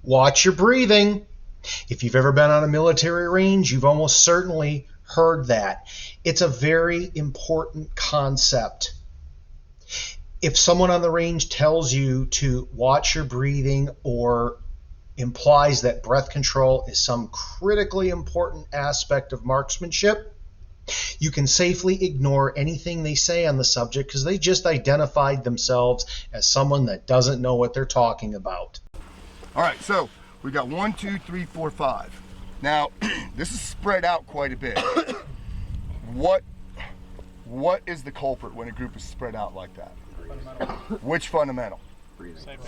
Watch your breathing. If you've ever been on a military range, you've almost certainly heard that. It's a very important concept. If someone on the range tells you to watch your breathing or implies that breath control is some critically important aspect of marksmanship, you can safely ignore anything they say on the subject because they just identified themselves as someone that doesn't know what they're talking about. All right, so we got 1, 2, 3, 4, 5. Now, this is spread out quite a bit. What is the culprit when a group is spread out like that? Fundamental. Which fundamental? Breathing.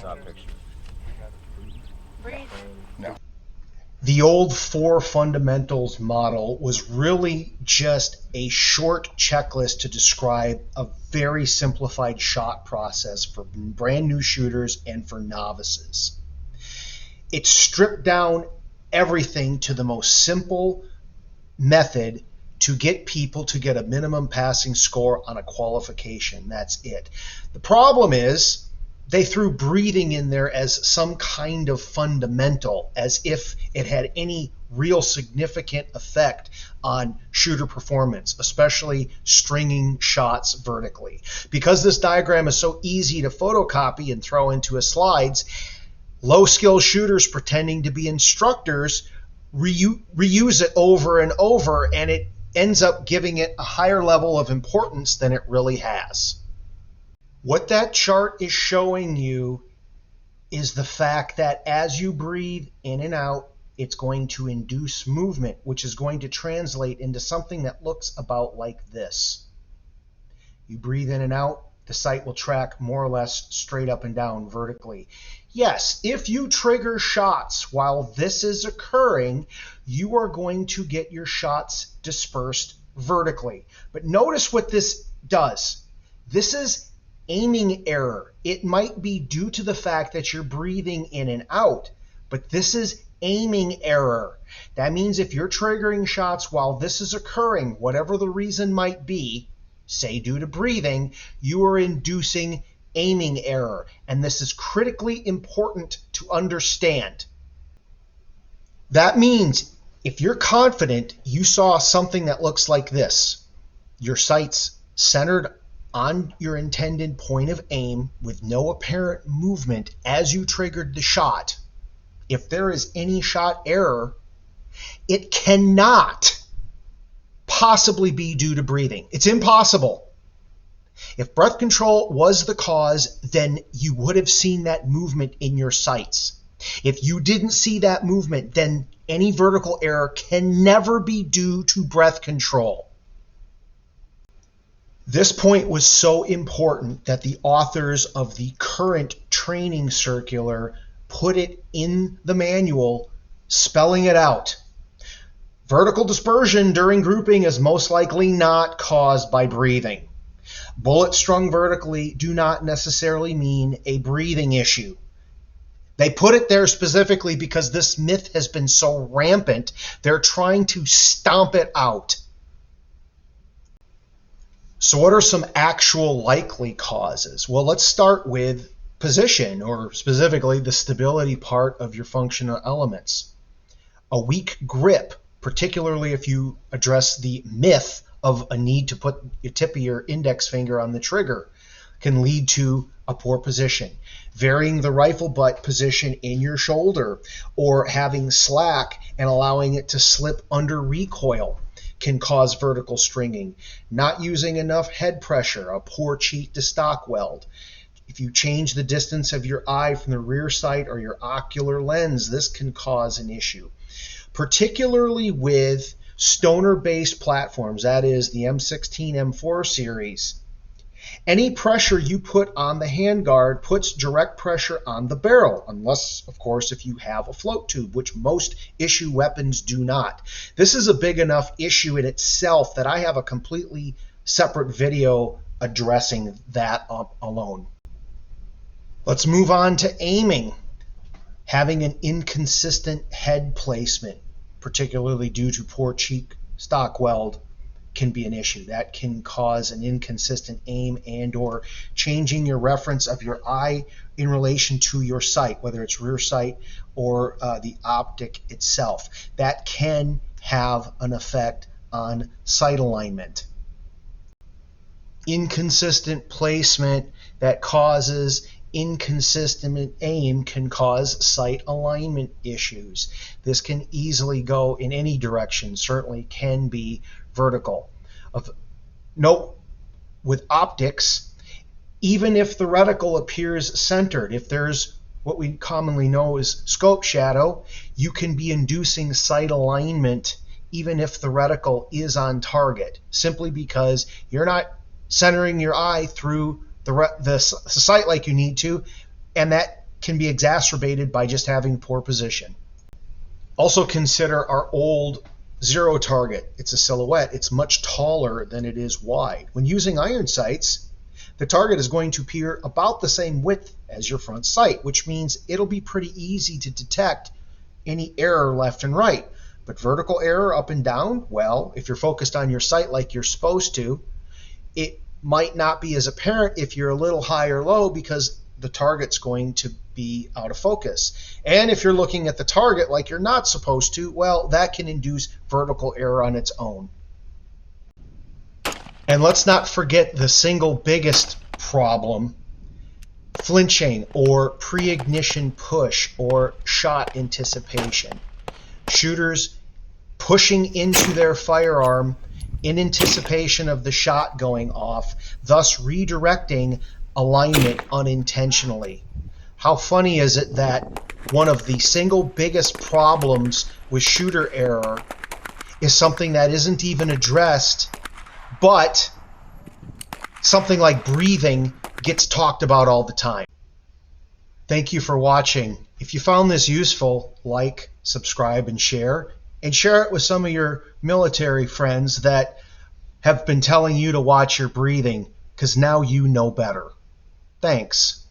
Breathe. No. The old 4 fundamentals model was really just a short checklist to describe a very simplified shot process for brand new shooters and for novices. It stripped down everything to the most simple method to get people to get a minimum passing score on a qualification. That's it. The problem is they threw breathing in there as some kind of fundamental, as if it had any real significant effect on shooter performance, especially stringing shots vertically. Because this diagram is so easy to photocopy and throw into a slides, low-skill shooters pretending to be instructors reuse it over and over, and it ends up giving it a higher level of importance than it really has. What that chart is showing you is the fact that as you breathe in and out, it's going to induce movement, which is going to translate into something that looks about like this. You breathe in and out, the sight will track more or less straight up and down vertically. Yes, if you trigger shots while this is occurring, you are going to get your shots dispersed vertically. But notice what this does. This is aiming error. It might be due to the fact that you're breathing in and out, but this is aiming error. That means if you're triggering shots while this is occurring, whatever the reason might be, say due to breathing, you are inducing aiming error. And this is critically important to understand. That means if you're confident you saw something that looks like this, your sights centered on your intended point of aim with no apparent movement as you triggered the shot, if there is any shot error, it cannot possibly be due to breathing. It's impossible. If breath control was the cause, then you would have seen that movement in your sights. If you didn't see that movement, then any vertical error can never be due to breath control. This point was so important that the authors of the current training circular put it in the manual, spelling it out. Vertical dispersion during grouping is most likely not caused by breathing. Bullets strung vertically do not necessarily mean a breathing issue. They put it there specifically because this myth has been so rampant, they're trying to stomp it out. So what are some actual likely causes? Well, let's start with position, or specifically the stability part of your functional elements. A weak grip, particularly if you address the myth of a need to put your tip of your index finger on the trigger, can lead to a poor position. Varying the rifle butt position in your shoulder or having slack and allowing it to slip under recoil can cause vertical stringing. Not using enough head pressure, a poor cheek to stock weld. If you change the distance of your eye from the rear sight or your ocular lens, this can cause an issue. Particularly with stoner-based platforms, that is the M16, M4 series, any pressure you put on the handguard puts direct pressure on the barrel, unless, of course, if you have a float tube, which most issue weapons do not. This is a big enough issue in itself that I have a completely separate video addressing that alone. Let's move on to aiming. Having an inconsistent head placement, particularly due to poor cheek stock weld, can be an issue. That can cause an inconsistent aim and or changing your reference of your eye in relation to your sight, whether it's rear sight or the optic itself. That can have an effect on sight alignment. Inconsistent placement that causes inconsistent aim can cause sight alignment issues. This can easily go in any direction, certainly can be vertical. Note with optics, even if the reticle appears centered, if there's what we commonly know as scope shadow, you can be inducing sight alignment even if the reticle is on target, simply because you're not centering your eye through the sight like you need to, and that can be exacerbated by just having poor position. Also consider our old zero target. It's a silhouette. It's much taller than it is wide. When using iron sights, the target is going to appear about the same width as your front sight, which means it'll be pretty easy to detect any error left and right. But vertical error up and down, well, if you're focused on your sight like you're supposed to, it might not be as apparent if you're a little high or low because the target's going to be out of focus. And if you're looking at the target like you're not supposed to, well, that can induce vertical error on its own. And let's not forget the single biggest problem, flinching or pre-ignition push or shot anticipation. Shooters pushing into their firearm in anticipation of the shot going off, thus redirecting alignment unintentionally. How funny is it that one of the single biggest problems with shooter error is something that isn't even addressed, but something like breathing gets talked about all the time. Thank you for watching. If you found this useful, like, subscribe, and share it with some of your military friends that have been telling you to watch your breathing, because now you know better. Thanks.